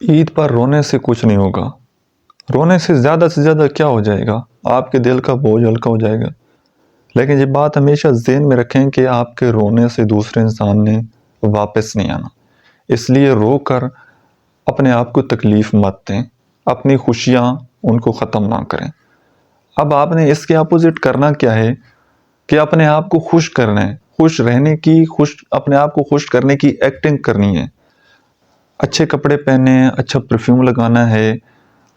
عید پر رونے سے کچھ نہیں ہوگا، رونے سے زیادہ کیا ہو جائے گا، آپ کے دل کا بوجھ ہلکا ہو جائے گا۔ لیکن یہ بات ہمیشہ ذہن میں رکھیں کہ آپ کے رونے سے دوسرے انسان نے واپس نہیں آنا، اس لیے رو کر اپنے آپ کو تکلیف مت دیں، اپنی خوشیاں ان کو ختم نہ کریں۔ اب آپ نے اس کے اپوزٹ کرنا کیا ہے کہ اپنے آپ کو خوش کرنا ہے، خوش رہنے کی، اپنے آپ کو خوش کرنے کی ایکٹنگ کرنی ہے۔ اچھے کپڑے پہننے ہیں، اچھا پرفیوم لگانا ہے،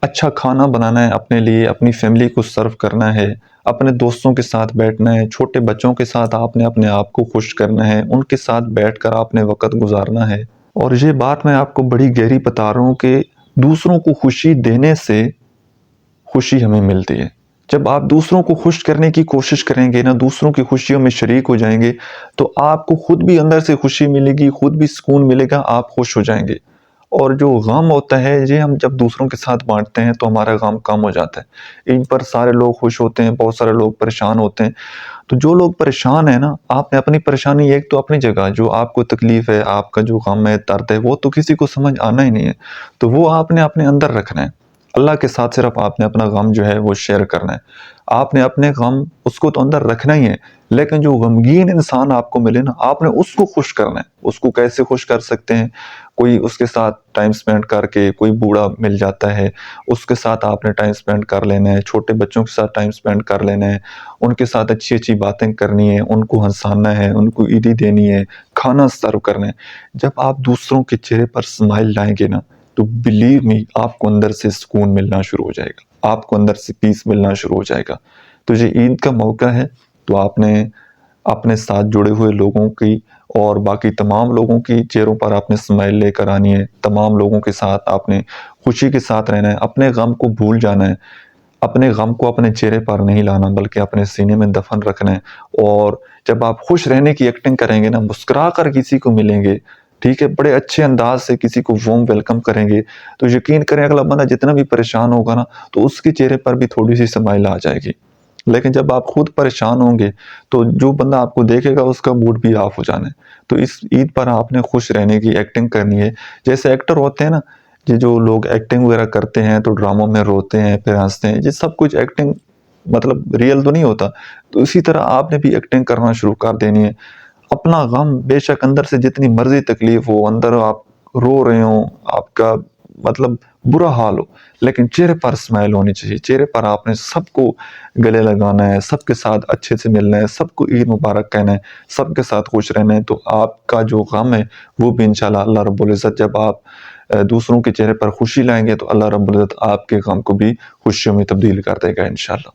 اچھا کھانا بنانا ہے اپنے لیے، اپنی فیملی کو سرو کرنا ہے، اپنے دوستوں کے ساتھ بیٹھنا ہے، چھوٹے بچوں کے ساتھ آپ نے اپنے آپ کو خوش کرنا ہے، ان کے ساتھ بیٹھ کر آپ نے وقت گزارنا ہے۔ اور یہ بات میں آپ کو بڑی گہری بتا رہا ہوں کہ دوسروں کو خوشی دینے سے خوشی ہمیں ملتی ہے۔ جب آپ دوسروں کو خوش کرنے کی کوشش کریں گے نا، دوسروں کی خوشیوں میں شریک ہو جائیں گے تو آپ کو خود بھی اندر سے خوشی ملے گی، خود بھی سکون ملے گا، آپ خوش ہو جائیں گے۔ اور جو غم ہوتا ہے یہ ہم جب دوسروں کے ساتھ بانٹتے ہیں تو ہمارا غم کم ہو جاتا ہے۔ ان پر سارے لوگ خوش ہوتے ہیں، بہت سارے لوگ پریشان ہوتے ہیں۔ تو جو لوگ پریشان ہیں نا، آپ نے اپنی پریشانی ایک تو اپنی جگہ، جو آپ کو تکلیف ہے، آپ کا جو غم ہے، درد ہے، وہ تو کسی کو سمجھ آنا ہی نہیں ہے، تو وہ آپ نے اپنے اندر رکھنا ہے۔ اللہ کے ساتھ صرف آپ نے اپنا غم جو ہے وہ شیئر کرنا ہے۔ آپ نے اپنے غم اس کو تو اندر رکھنا ہی ہے، لیکن جو غمگین انسان آپ کو ملے نا، آپ نے اس کو خوش کرنا ہے۔ اس کو کیسے خوش کر سکتے ہیں؟ کوئی اس کے ساتھ ٹائم سپینڈ کر کے، کوئی بوڑھا مل جاتا ہے اس کے ساتھ آپ نے ٹائم سپینڈ کر لینا ہے، چھوٹے بچوں کے ساتھ ٹائم سپینڈ کر لینا ہے، ان کے ساتھ اچھی باتیں کرنی ہے، ان کو ہنسانا ہے، ان کو عیدی دینی ہے، کھانا سرو کرنا ہے۔ جب آپ دوسروں کے چہرے پر اسمائل لائیں گے نا تو بلیو می آپ کو اندر سے سکون ملنا شروع ہو جائے گا، آپ کو اندر سے پیس ملنا شروع ہو جائے گا۔ تو یہ عید کا موقع ہے تو آپ نے اپنے ساتھ جڑے ہوئے لوگوں کی اور باقی تمام لوگوں کی چہروں پر آپ نے اسمائل لے کر آنی ہے، تمام لوگوں کے ساتھ آپ نے خوشی کے ساتھ رہنا ہے، اپنے غم کو بھول جانا ہے، اپنے غم کو اپنے چہرے پر نہیں لانا بلکہ اپنے سینے میں دفن رکھنا ہے۔ اور جب آپ خوش رہنے کی ایکٹنگ کریں گے نا، مسکرا کر کسی کو ملیں گے، ٹھیک ہے، بڑے اچھے انداز سے کسی کو وارم ویلکم کریں گے، تو یقین کریں اگلا بندہ جتنا بھی پریشان ہوگا نا تو اس کے چہرے پر بھی تھوڑی سی اسمائل آ جائے گی۔ لیکن جب آپ خود پریشان ہوں گے تو جو بندہ آپ کو دیکھے گا اس کا موڈ بھی آف ہو جانا ہے۔ تو اس عید پر آپ نے خوش رہنے کی ایکٹنگ کرنی ہے۔ جیسے ایکٹر ہوتے ہیں نا، یہ جو لوگ ایکٹنگ وغیرہ کرتے ہیں تو ڈراموں میں روتے ہیں پھر ہنستے ہیں، یہ سب کچھ ایکٹنگ، مطلب ریئل تو نہیں ہوتا۔ تو اسی طرح آپ نے بھی ایکٹنگ کرنا شروع کر دینی ہے۔ اپنا غم بے شک اندر سے جتنی مرضی تکلیف ہو، اندر آپ رو رہے ہوں، آپ کا مطلب برا حال ہو، لیکن چہرے پر اسمائل ہونی چاہیے۔ چہرے پر آپ نے سب کو گلے لگانا ہے، سب کے ساتھ اچھے سے ملنا ہے، سب کو عید مبارک کہنا ہے، سب کے ساتھ خوش رہنا ہے۔ تو آپ کا جو غم ہے وہ بھی انشاءاللہ اللہ رب العزت، جب آپ دوسروں کے چہرے پر خوشی لائیں گے تو اللہ رب العزت آپ کے غم کو بھی خوشیوں میں تبدیل کر دے گا انشاءاللہ۔